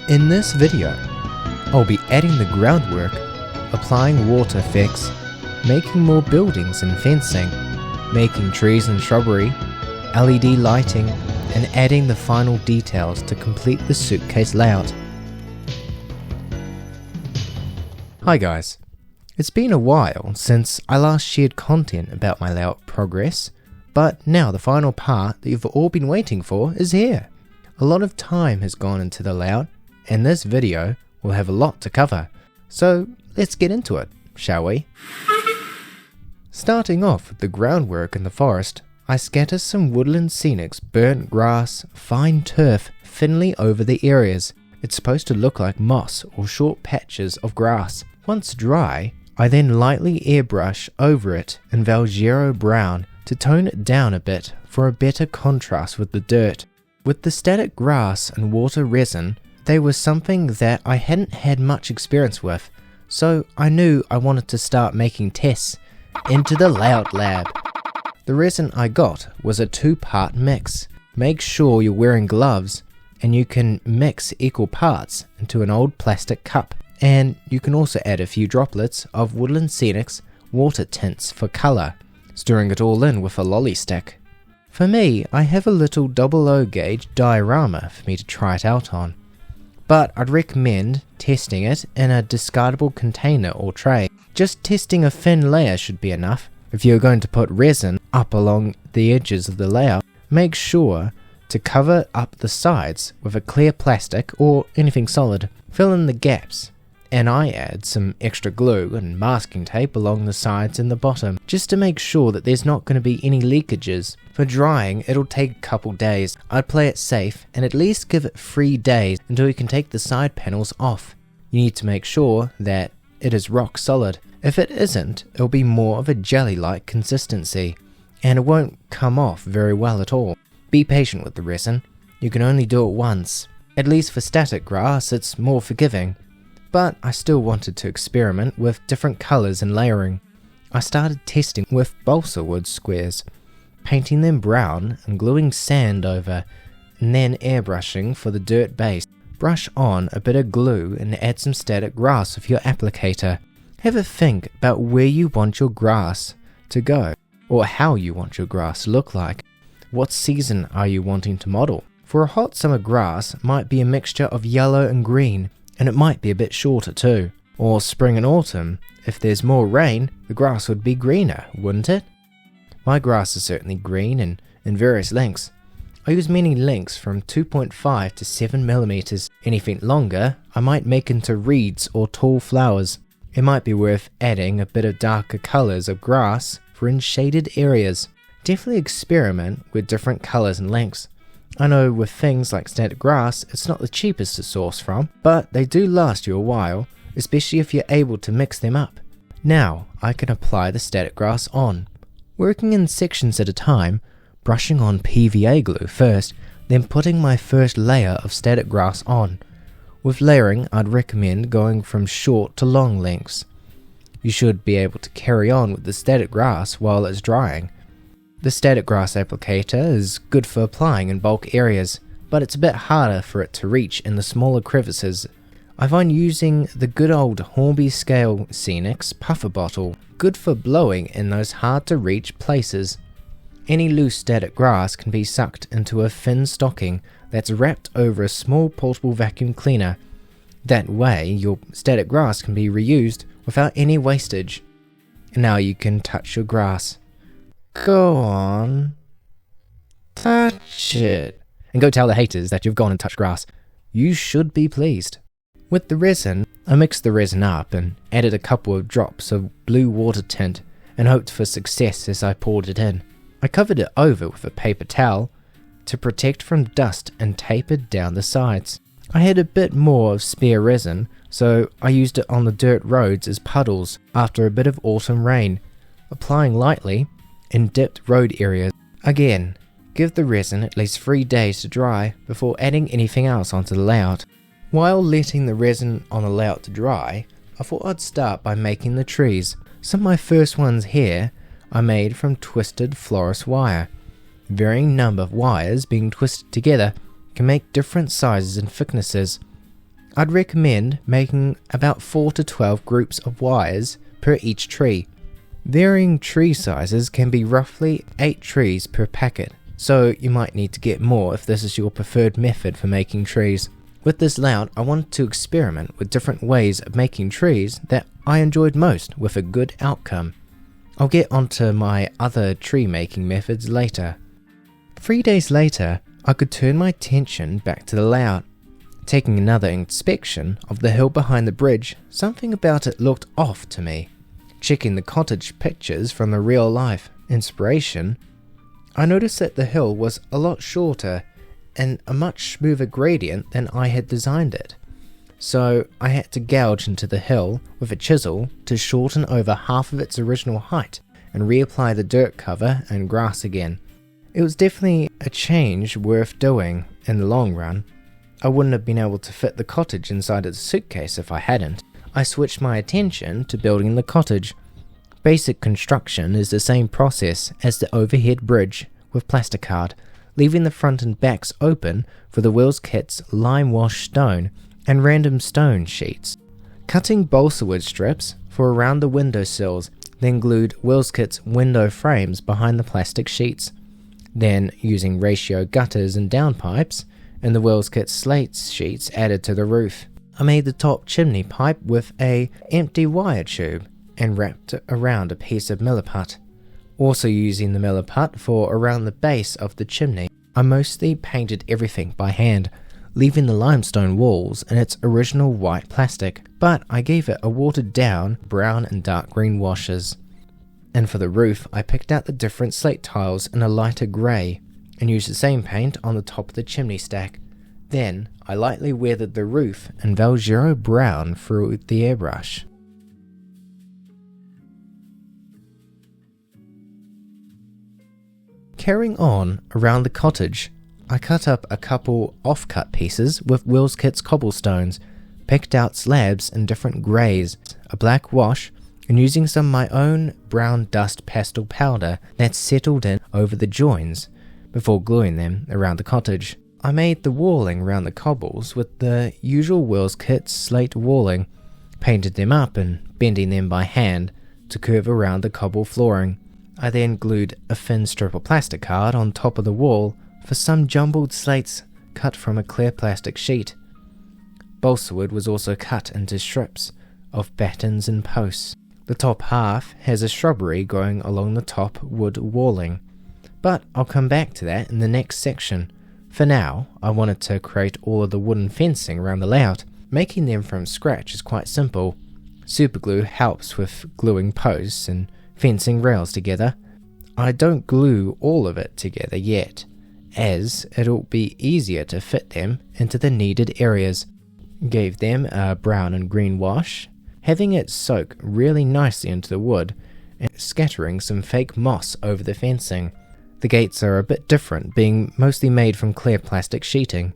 In this video, I'll be adding the groundwork, applying water effects, making more buildings and fencing, making trees and shrubbery, LED lighting, and adding the final details to complete the suitcase layout. Hi guys, it's been a while since I last shared content about my layout progress, but now the final part that you've all been waiting for is here. A lot of time has gone into the layout, and this video will have a lot to cover, so let's get into it, shall we? Starting off with the groundwork in the forest, I scatter some woodland scenics, burnt grass, fine turf thinly over the areas. It's supposed to look like moss or short patches of grass. Once dry, I then lightly airbrush over it in Valgero brown to tone it down a bit for a better contrast with the dirt. With the static grass and water resin, they were something that I hadn't had much experience with, so I knew I wanted to start making tests into the layout lab. The resin I got was a 2-part mix. Make sure you're wearing gloves and you can mix equal parts into an old plastic cup, and you can also add a few droplets of Woodland Scenics water tints for colour, stirring it all in with a lolly stick. For me, I have a little 00 gauge diorama for me to try it out on, but I'd recommend testing it in a discardable container or tray. Just testing a thin layer should be enough. If you're going to put resin up along the edges of the layout, make sure to cover up the sides with a clear plastic or anything solid. Fill in the gaps, and I add some extra glue and masking tape along the sides and the bottom, just to make sure that there's not going to be any leakages. For drying, it'll take a couple days. I'd play it safe and at least give it 3 days until you can take the side panels off. You need to make sure that it is rock solid. If it isn't, it'll be more of a jelly-like consistency, and it won't come off very well at all. Be patient with the resin. You can only do it once. At least for static grass, it's more forgiving. But I still wanted to experiment with different colours and layering. I started testing with balsa wood squares, painting them brown and gluing sand over, and then airbrushing for the dirt base. Brush on a bit of glue and add some static grass with your applicator. Have a think about where you want your grass to go, or how you want your grass to look like. What season are you wanting to model? For a hot summer grass, might be a mixture of yellow and green, and it might be a bit shorter too. Or spring and autumn, if there's more rain, the grass would be greener, wouldn't it? My grass is certainly green and in various lengths. I use many lengths from 2.5 to 7mm. Anything longer, I might make into reeds or tall flowers. It might be worth adding a bit of darker colours of grass for in shaded areas. Definitely experiment with different colours and lengths. I know with things like static grass, it's not the cheapest to source from, but they do last you a while, especially if you're able to mix them up. Now I can apply the static grass on, working in sections at a time, brushing on PVA glue first, then putting my first layer of static grass on. With layering, I'd recommend going from short to long lengths. You should be able to carry on with the static grass while it's drying. The static grass applicator is good for applying in bulk areas, but it's a bit harder for it to reach in the smaller crevices. I find using the good old Hornby Scale Scenics puffer bottle good for blowing in those hard to reach places. Any loose static grass can be sucked into a thin stocking that's wrapped over a small portable vacuum cleaner. That way your static grass can be reused without any wastage. And now you can touch your grass. Go on, touch it, and go tell the haters that you've gone and touched grass. You should be pleased. With the resin, I mixed the resin up and added a couple of drops of blue water tint and hoped for success as I poured it in. I covered it over with a paper towel to protect from dust and tapered down the sides. I had a bit more of spare resin, so I used it on the dirt roads as puddles after a bit of autumn rain, applying lightly in dipped road areas. Again, give the resin at least 3 days to dry before adding anything else onto the layout. While letting the resin on the layout to dry, I thought I'd start by making the trees. Some of my first ones here are made from twisted florist wire. Varying number of wires being twisted together can make different sizes and thicknesses. I'd recommend making about 4 to 12 groups of wires per each tree. Varying tree sizes can be roughly 8 trees per packet, so you might need to get more if this is your preferred method for making trees. With this layout, I wanted to experiment with different ways of making trees that I enjoyed most with a good outcome. I'll get onto my other tree making methods later. 3 days later, I could turn my attention back to the layout. Taking another inspection of the hill behind the bridge, something about it looked off to me. Checking the cottage pictures from the real life inspiration, I noticed that the hill was a lot shorter and a much smoother gradient than I had designed it. So I had to gouge into the hill with a chisel to shorten over half of its original height and reapply the dirt cover and grass again. It was definitely a change worth doing in the long run. I wouldn't have been able to fit the cottage inside of the suitcase if I hadn't. I switched my attention to building the cottage. Basic construction is the same process as the overhead bridge with plasticard, leaving the front and backs open for the Wills kit's lime wash stone and random stone sheets. Cutting balsa wood strips for around the windowsills, then glued Wills kit's window frames behind the plastic sheets. Then, using ratio gutters and downpipes, and the Wills kit slate sheets added to the roof. I made the top chimney pipe with a empty wire tube and wrapped it around a piece of milliput. Also using the milliput for around the base of the chimney, I mostly painted everything by hand, leaving the limestone walls in its original white plastic, but I gave it a watered down brown and dark green washes. And for the roof, I picked out the different slate tiles in a lighter grey and used the same paint on the top of the chimney stack. Then I lightly weathered the roof in Valgero brown through the airbrush. Carrying on around the cottage, I cut up a couple off-cut pieces with Wills kit's cobblestones, picked out slabs in different greys, a black wash, and using some of my own brown dust pastel powder that settled in over the joins before gluing them around the cottage. I made the walling around the cobbles with the usual Wills kit slate walling, painted them up and bending them by hand to curve around the cobble flooring. I then glued a thin strip of plasticard on top of the wall for some jumbled slates cut from a clear plastic sheet. Balsa wood was also cut into strips of battens and posts. The top half has a shrubbery going along the top wood walling, but I'll come back to that in the next section. For now, I wanted to create all of the wooden fencing around the layout. Making them from scratch is quite simple. Superglue helps with gluing posts and fencing rails together. I don't glue all of it together yet, as it'll be easier to fit them into the needed areas. Gave them a brown and green wash, having it soak really nicely into the wood and scattering some fake moss over the fencing. The gates are a bit different, being mostly made from clear plastic sheeting.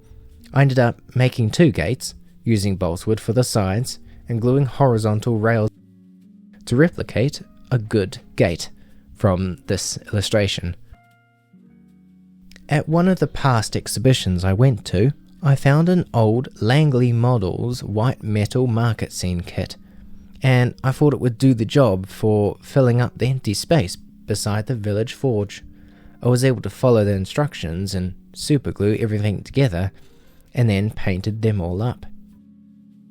I ended up making 2 gates, using balsawood for the sides and gluing horizontal rails to replicate a good gate from this illustration. At one of the past exhibitions I went to, I found an old Langley Models white metal market scene kit, and I thought it would do the job for filling up the empty space beside the village forge. I was able to follow the instructions and superglue everything together, and then painted them all up.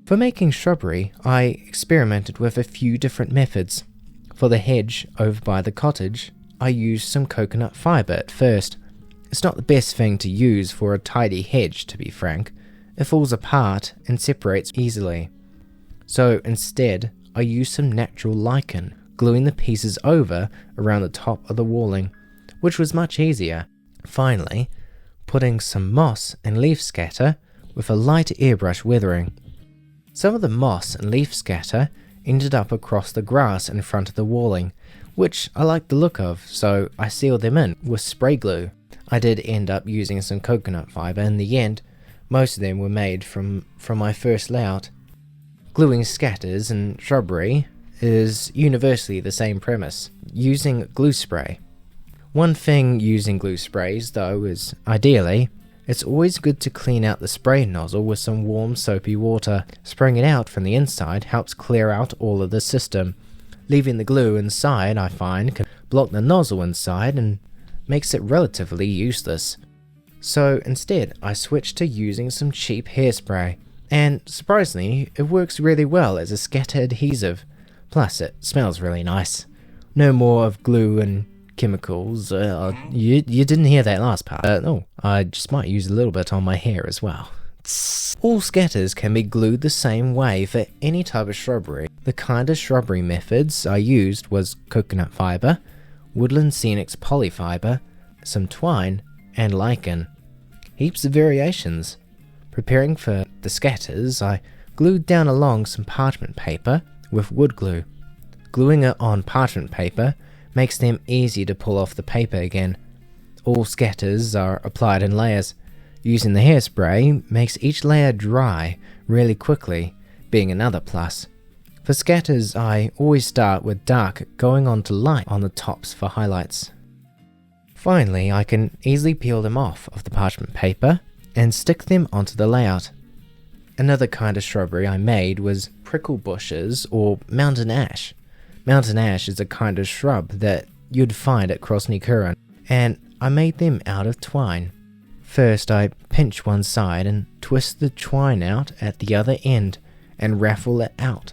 For making shrubbery, I experimented with a few different methods. For the hedge over by the cottage, I used some coconut fibre at first. It's not the best thing to use for a tidy hedge, to be frank. It falls apart and separates easily. So instead, I used some natural lichen, gluing the pieces over around the top of the walling, which was much easier. Finally, putting some moss and leaf scatter with a light airbrush weathering. Some of the moss and leaf scatter ended up across the grass in front of the walling, which I liked the look of, so I sealed them in with spray glue. I did end up using some coconut fibre in the end. Most of them were made from my first layout. Gluing scatters and shrubbery is universally the same premise, using glue spray. One thing using glue sprays, though, is ideally, It's always good to clean out the spray nozzle with some warm soapy water. Spraying it out from the inside helps clear out all of the system. Leaving the glue inside, I find, can block the nozzle inside and makes it relatively useless. So instead, I switched to using some cheap hairspray, and surprisingly, it works really well as a scatter adhesive. Plus, it smells really nice. No more of glue and chemicals. You didn't hear that last part. I just might use a little bit on my hair as well. All scatters can be glued the same way for any type of shrubbery. The kind of shrubbery methods I used was coconut fibre, woodland scenics polyfibre, some twine, and lichen. Heaps of variations. Preparing for the scatters, I glued down along some parchment paper with wood glue. Gluing it on parchment paper makes them easy to pull off the paper again. All scatters are applied in layers. Using the hairspray makes each layer dry really quickly, being another plus. For scatters, I always start with dark going on to light on the tops for highlights. Finally, I can easily peel them off of the parchment paper and stick them onto the layout. Another kind of shrubbery I made was prickle bushes or mountain ash. Mountain ash is a kind of shrub that you'd find at Krosny Kuren, and I made them out of twine. First, I pinch one side and twist the twine out at the other end and raffle it out.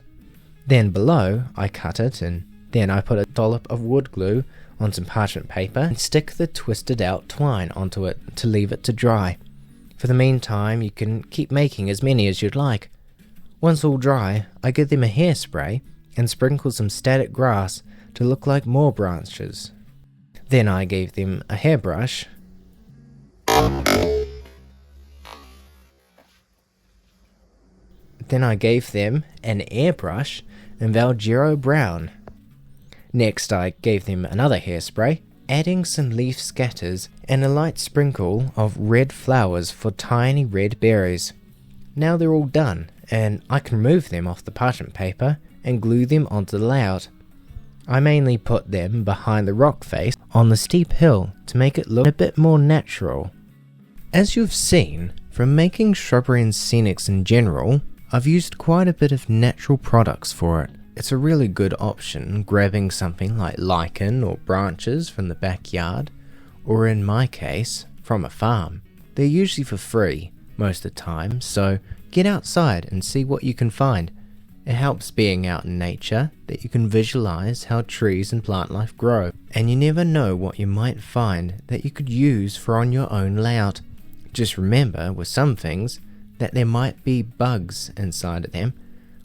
Then below, I cut it, and then I put a dollop of wood glue on some parchment paper and stick the twisted out twine onto it to leave it to dry. For the meantime, you can keep making as many as you'd like. Once all dry, I give them a hairspray and sprinkle some static grass to look like more branches. Then I gave them a hairbrush Then I gave them an airbrush in Valgero Brown. Next I gave them another hairspray, adding some leaf scatters and a light sprinkle of red flowers for tiny red berries. Now they're all done, and I can remove them off the parchment paper and glue them onto the layout. I mainly put them behind the rock face on the steep hill to make it look a bit more natural. As you've seen, from making shrubbery and scenics in general, I've used quite a bit of natural products for it. It's a really good option grabbing something like lichen or branches from the backyard, or in my case, from a farm. They're usually for free most of the time, so get outside and see what you can find. It helps being out in nature that you can visualize how trees and plant life grow, and you never know what you might find that you could use for on your own layout. Just remember with some things that there might be bugs inside of them,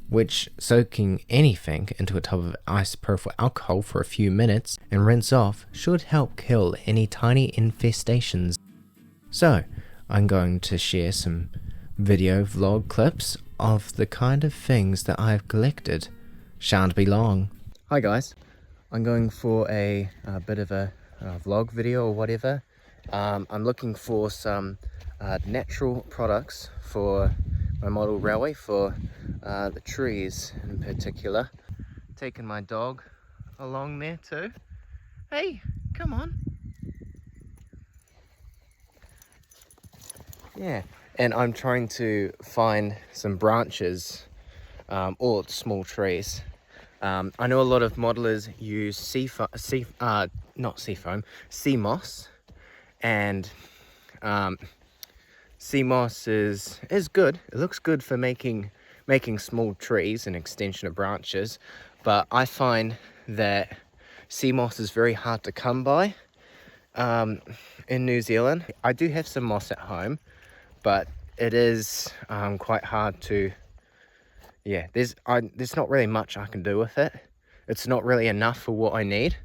which soaking anything into a tub of isopropyl alcohol for a few minutes and rinse off should help kill any tiny infestations. So, I'm going to share some video vlog clips of the kind of things that I've collected. Shan't be long. Hi guys, I'm going for a bit of a vlog video or whatever. I'm looking for some natural products for my model railway, for the trees in particular. Taking my dog along there too. Hey, come on. Yeah, and I'm trying to find some branches or small trees. I know a lot of modelers use sea moss, and sea moss is good. It looks good for making small trees, an extension of branches, but I find that sea moss is very hard to come by in New Zealand. I do have some moss at home, but it is quite hard to, there's not really much I can do with it. It's not really enough for what I need,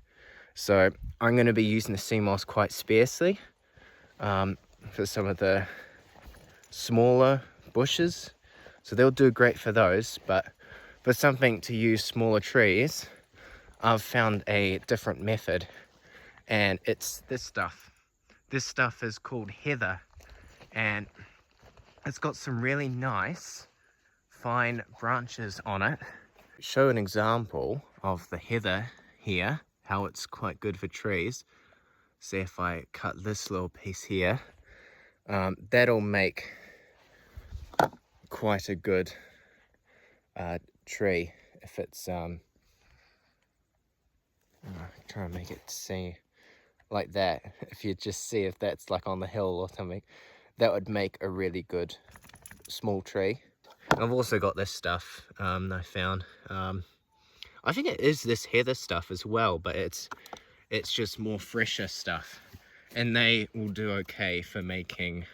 so I'm going to be using the sea moss quite sparsely for some of the smaller bushes, so they'll do great for those. But for something to use smaller trees, I've found a different method, and it's this stuff. This stuff is called heather, and it's got some really nice fine branches on it. Show an example of the heather here, how it's quite good for trees. See if I cut this little piece here, That'll make quite a good tree if it's try and make it see like that. If you just see if that's like on the hill or something, that would make a really good small tree. I've also got this stuff I found. I think it is this heather stuff as well, but it's just more fresher stuff, and they will do okay for making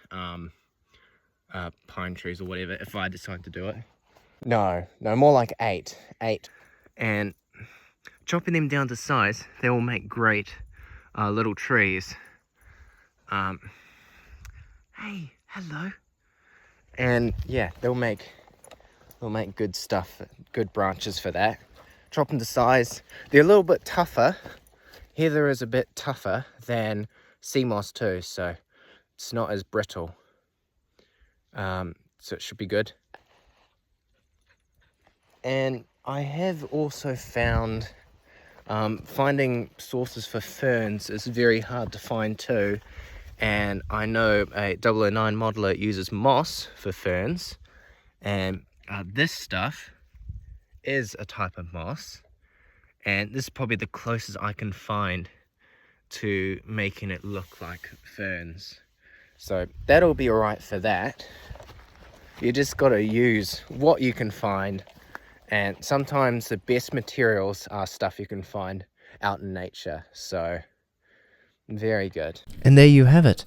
pine trees or whatever if I decide to do it. No, more like eight, and chopping them down to size, they will make great little trees. Hey, hello. And yeah, they'll make good stuff, good branches for that. Chop them to size. They're a little bit tougher. Heather is a bit tougher than sea moss too, so it's not as brittle. So it should be good. And I have also found finding sources for ferns is very hard to find too. And I know a 009 modeler uses moss for ferns, and this stuff is a type of moss, and this is probably the closest I can find to making it look like ferns. So that'll be alright for that. You just got to use what you can find, and sometimes the best materials are stuff you can find out in nature. So very good. And there you have it.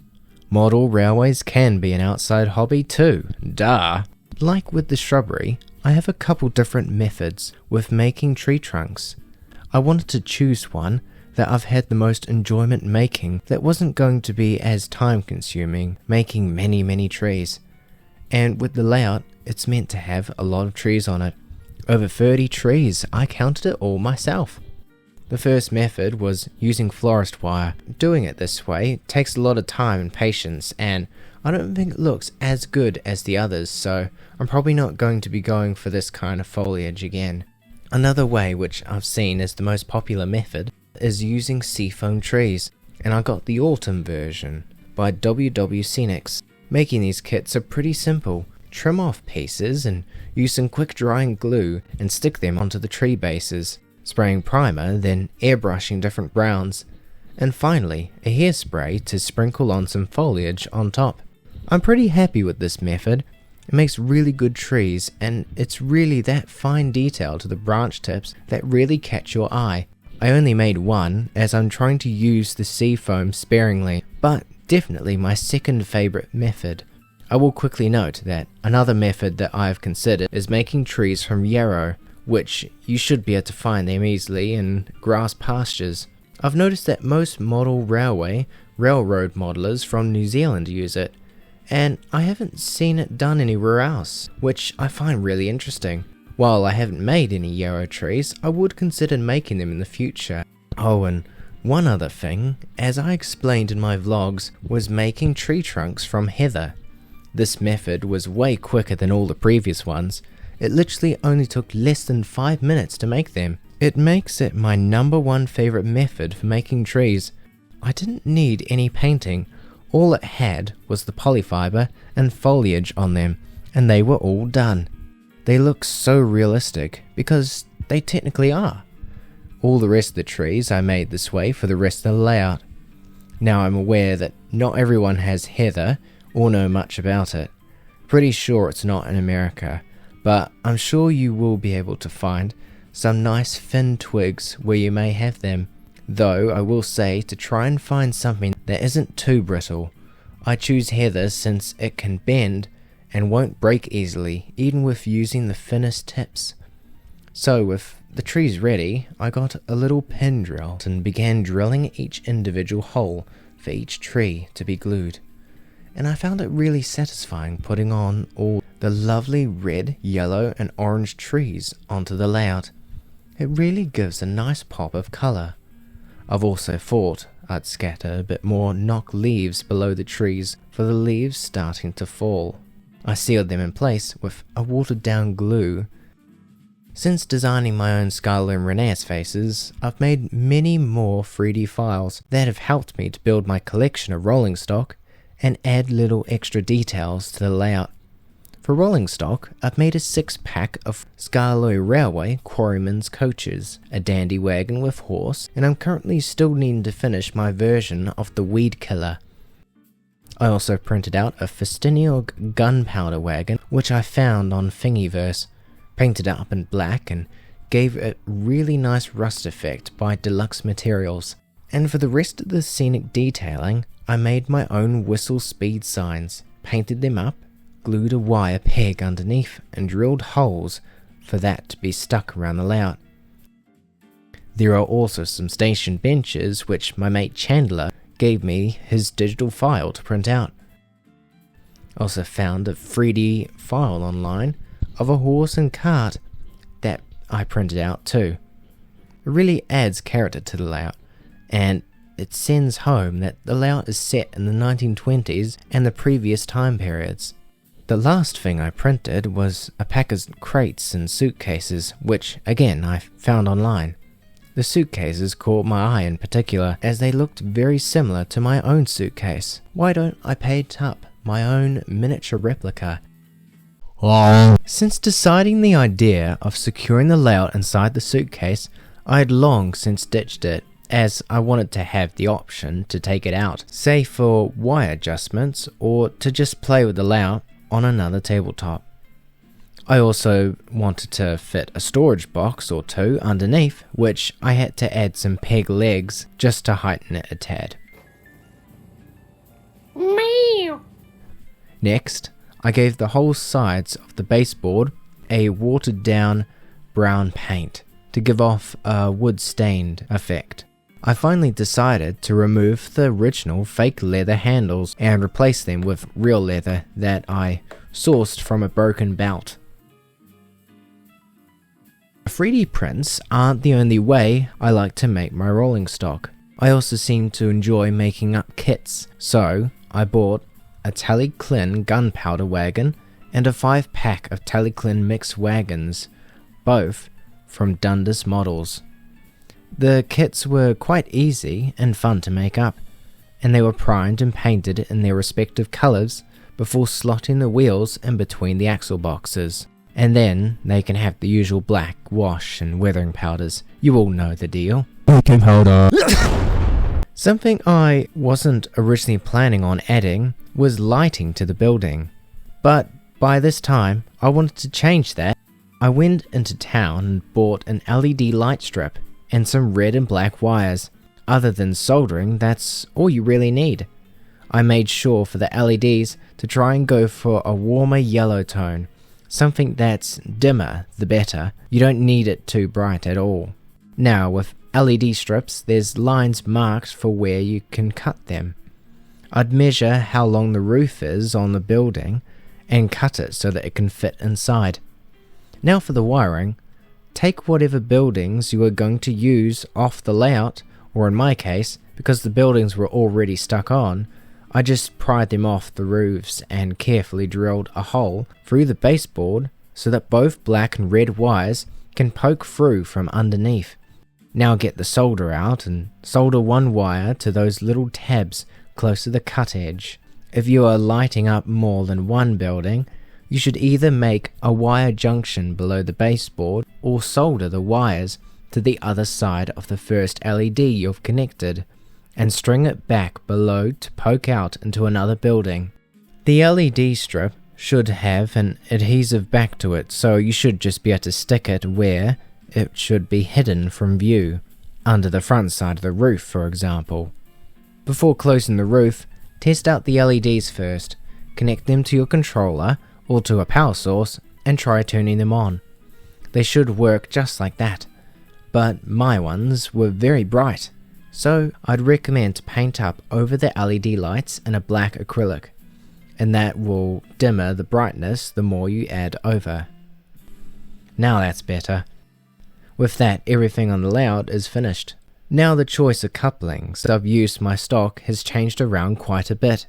Model railways can be an outside hobby too. Duh! Like with the shrubbery, I have a couple different methods with making tree trunks. I wanted to choose one that I've had the most enjoyment making, that wasn't going to be as time consuming, making many trees. And with the layout, it's meant to have a lot of trees on it. Over 30 trees, I counted it all myself. The first method was using florist wire. Doing it this way takes a lot of time and patience, and I don't think it looks as good as the others, so I'm probably not going to be going for this kind of foliage again. Another way which I've seen is the most popular method is using seafoam trees, and I got the autumn version by WW Scenics. Making these kits are pretty simple. Trim off pieces and use some quick drying glue and stick them onto the tree bases, spraying primer, then airbrushing different browns, and finally a hairspray to sprinkle on some foliage on top. I'm pretty happy with this method. It makes really good trees, and it's really that fine detail to the branch tips that really catch your eye. I only made one as I'm trying to use the seafoam sparingly, but definitely my second favourite method. I will quickly note that another method that I have considered is making trees from yarrow, which you should be able to find them easily in grass pastures. I've noticed that most model railroad modelers from New Zealand use it, and I haven't seen it done anywhere else, which I find really interesting. While I haven't made any yarrow trees, I would consider making them in the future. Oh, and one other thing, as I explained in my vlogs, was making tree trunks from heather. This method was way quicker than all the previous ones. It literally only took less than 5 minutes to make them. It makes it my #1 favorite method for making trees. I didn't need any painting. All it had was the polyfiber and foliage on them, and they were all done. They look so realistic, because they technically are. All the rest of the trees I made this way for the rest of the layout. Now I'm aware that not everyone has heather or know much about it. Pretty sure it's not in America, but I'm sure you will be able to find some nice thin twigs where you may have them. Though I will say to try and find something that isn't too brittle. I choose heather since it can bend and won't break easily, even with using the thinnest tips. So with the trees ready, I got a little pin drill and began drilling each individual hole for each tree to be glued. And I found it really satisfying putting on all the lovely red, yellow and orange trees onto the layout. It really gives a nice pop of colour. I've also thought I'd scatter a bit more knock leaves below the trees for the leaves starting to fall. I sealed them in place with a watered down glue. Since designing my own Skarloey and Renee's faces, I've made many more 3D files that have helped me to build my collection of rolling stock and add little extra details to the layout. For rolling stock, I've made a 6-pack of Skarloey Railway Quarryman's coaches, a dandy wagon with horse, and I'm currently still needing to finish my version of the Weed Killer. I also printed out a Festiniog gunpowder wagon, which I found on Thingiverse, painted up in black and gave it really nice rust effect by Deluxe Materials. And for the rest of the scenic detailing, I made my own whistle speed signs, painted them up, glued a wire peg underneath, and drilled holes for that to be stuck around the layout. There are also some station benches which my mate Chandler gave me his digital file to print out. I also found a 3D file online of a horse and cart that I printed out too. It really adds character to the layout, and it sends home that the layout is set in the 1920s and the previous time periods. The last thing I printed was a pack of crates and suitcases, which again I found online. The suitcases caught my eye in particular, as they looked very similar to my own suitcase. Why don't I paint up my own miniature replica? Since deciding the idea of securing the layout inside the suitcase, I had long since ditched it, as I wanted to have the option to take it out, say for wire adjustments or to just play with the layout on another tabletop. I also wanted to fit a storage box or two underneath, which I had to add some peg legs just to heighten it a tad. Meow. Next, I gave the whole sides of the baseboard a watered down brown paint to give off a wood stained effect. I finally decided to remove the original fake leather handles and replace them with real leather that I sourced from a broken belt. 3D prints aren't the only way I like to make my rolling stock. I also seem to enjoy making up kits, so I bought a Tallyclin gunpowder wagon and a 5-pack of Tallyclin mixed wagons, both from Dundas Models. The kits were quite easy and fun to make up, and they were primed and painted in their respective colours before slotting the wheels in between the axle boxes. And then they can have the usual black wash and weathering powders. You all know the deal. Baking powder. Something I wasn't originally planning on adding was lighting to the building. But by this time, I wanted to change that. I went into town and bought an LED light strip and some red and black wires. Other than soldering, that's all you really need. I made sure for the LEDs to try and go for a warmer yellow tone. Something that's dimmer the better. You don't need it too bright at all. Now with LED strips, there's lines marked for where you can cut them. I'd measure how long the roof is on the building and cut it so that it can fit inside. Now for the wiring, take whatever buildings you are going to use off the layout, or in my case, because the buildings were already stuck on, I just pried them off the roofs and carefully drilled a hole through the baseboard so that both black and red wires can poke through from underneath. Now get the solder out and solder one wire to those little tabs close to the cut edge. If you are lighting up more than one building, you should either make a wire junction below the baseboard or solder the wires to the other side of the first LED you've connected, and string it back below to poke out into another building. The LED strip should have an adhesive back to it, so you should just be able to stick it where it should be hidden from view, under the front side of the roof for example. Before closing the roof, test out the LEDs first, connect them to your controller or to a power source and try turning them on. They should work just like that, but my ones were very bright. So I'd recommend to paint up over the LED lights in a black acrylic, and that will dimmer the brightness the more you add over. Now that's better. With that, everything on the layout is finished. Now the choice of couplings that I've used my stock has changed around quite a bit.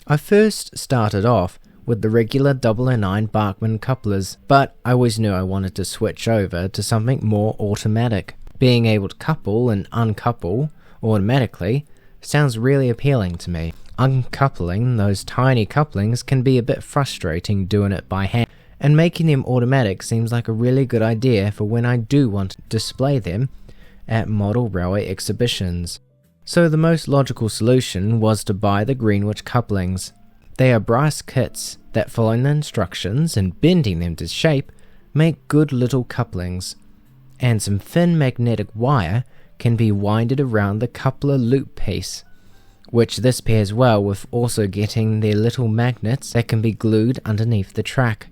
I first started off with the regular 009 Bachmann couplers, but I always knew I wanted to switch over to something more automatic. Being able to couple and uncouple automatically sounds really appealing to me. Uncoupling those tiny couplings can be a bit frustrating doing it by hand, and making them automatic seems like a really good idea for when I do want to display them at model railway exhibitions. So the most logical solution was to buy the Greenwich couplings. They are brass kits that, following the instructions and bending them to shape, make good little couplings, and some thin magnetic wire can be winded around the coupler loop piece, which this pairs well with also getting their little magnets that can be glued underneath the track.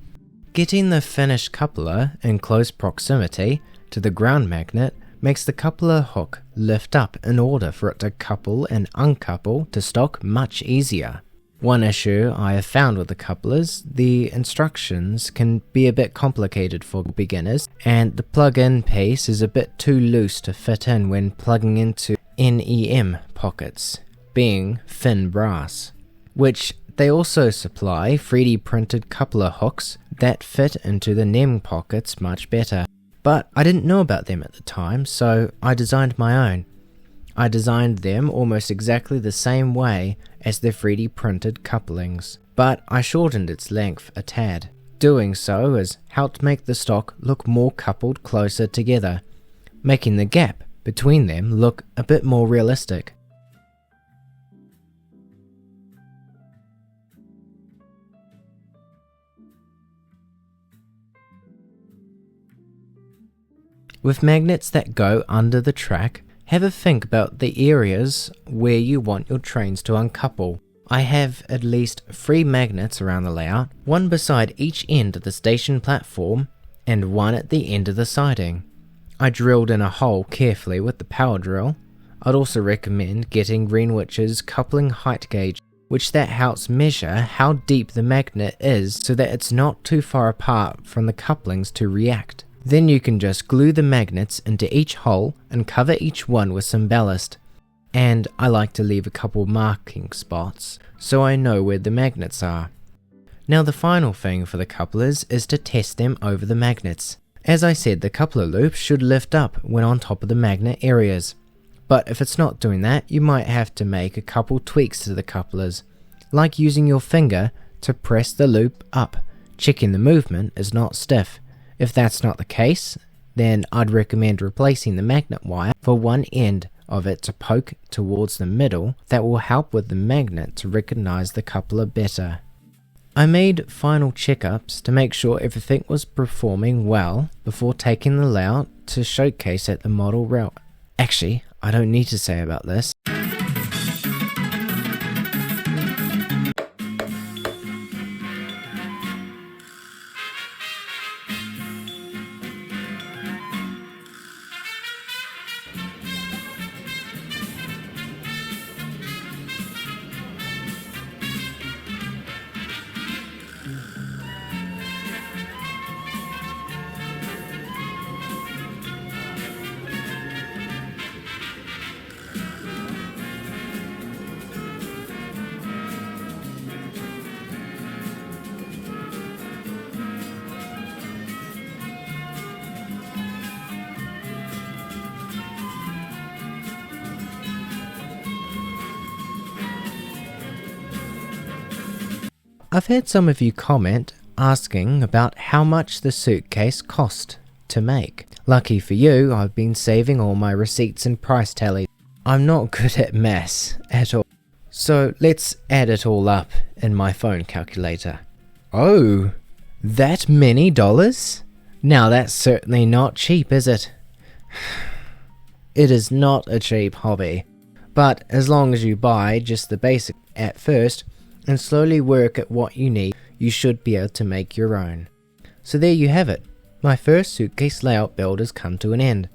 Getting the finished coupler in close proximity to the ground magnet makes the coupler hook lift up in order for it to couple and uncouple to stock much easier. One issue I have found with the couplers, the instructions can be a bit complicated for beginners, and the plug-in piece is a bit too loose to fit in when plugging into NEM pockets, being thin brass, which they also supply 3D printed coupler hooks that fit into the NEM pockets much better. But I didn't know about them at the time, so I designed my own. I designed them almost exactly the same way as the 3D printed couplings, but I shortened its length a tad. Doing so has helped make the stock look more coupled closer together, making the gap between them look a bit more realistic. With magnets that go under the track, have a think about the areas where you want your trains to uncouple. I have at least 3 magnets around the layout, one beside each end of the station platform and one at the end of the siding. I drilled in a hole carefully with the power drill. I'd also recommend getting Greenwich's coupling height gauge, which that helps measure how deep the magnet is so that it's not too far apart from the couplings to react. Then you can just glue the magnets into each hole and cover each one with some ballast. And I like to leave a couple marking spots so I know where the magnets are. Now the final thing for the couplers is to test them over the magnets. As I said, the coupler loop should lift up when on top of the magnet areas. But if it's not doing that, you might have to make a couple tweaks to the couplers, like using your finger to press the loop up, checking the movement is not stiff. If that's not the case, then I'd recommend replacing the magnet wire for one end of it to poke towards the middle. That will help with the magnet to recognize the coupler better. I made final checkups to make sure everything was performing well before taking the layout to showcase at the model rail. Actually, I don't need to say about this. I've had some of you comment asking about how much the suitcase cost to make. Lucky for you, I've been saving all my receipts and price tallies. I'm not good at maths at all. So let's add it all up in my phone calculator. Oh, that many dollars? Now that's certainly not cheap, is it? It is not a cheap hobby, but as long as you buy just the basic at first and slowly work at what you need, you should be able to make your own. So there you have it. My first suitcase layout build has come to an end.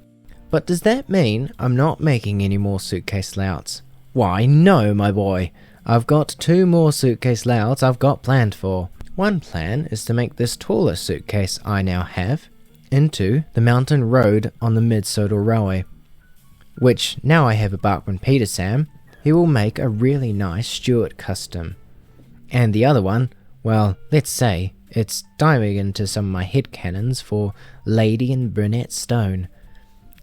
But does that mean I'm not making any more suitcase layouts? Why no, my boy. I've got 2 more suitcase layouts I've got planned for. One plan is to make this taller suitcase I now have into the mountain road on the Mid-Sodal Railway, which now I have a Barkman Petersam. He will make a really nice Stuart custom. And the other one, well, let's say it's diving into some of my headcanons for Lady and Brunette Stone.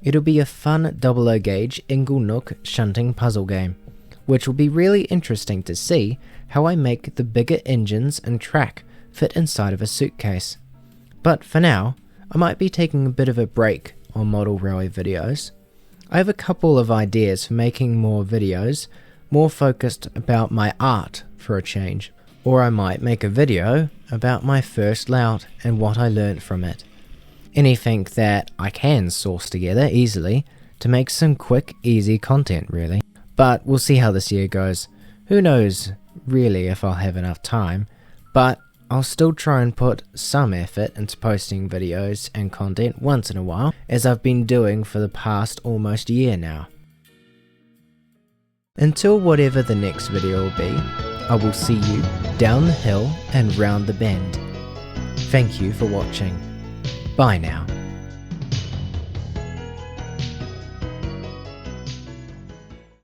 It'll be a fun 00 gauge Inglenook shunting puzzle game, which will be really interesting to see how I make the bigger engines and track fit inside of a suitcase. But for now, I might be taking a bit of a break on model railway videos. I have a couple of ideas for making more videos, more focused about my art for a change. Or I might make a video about my first layout and what I learned from it. Anything that I can source together easily to make some quick, easy content really. But we'll see how this year goes. Who knows really if I'll have enough time, but I'll still try and put some effort into posting videos and content once in a while, as I've been doing for the past almost year now. Until whatever the next video will be, I will see you down the hill and round the bend. Thank you for watching. Bye now.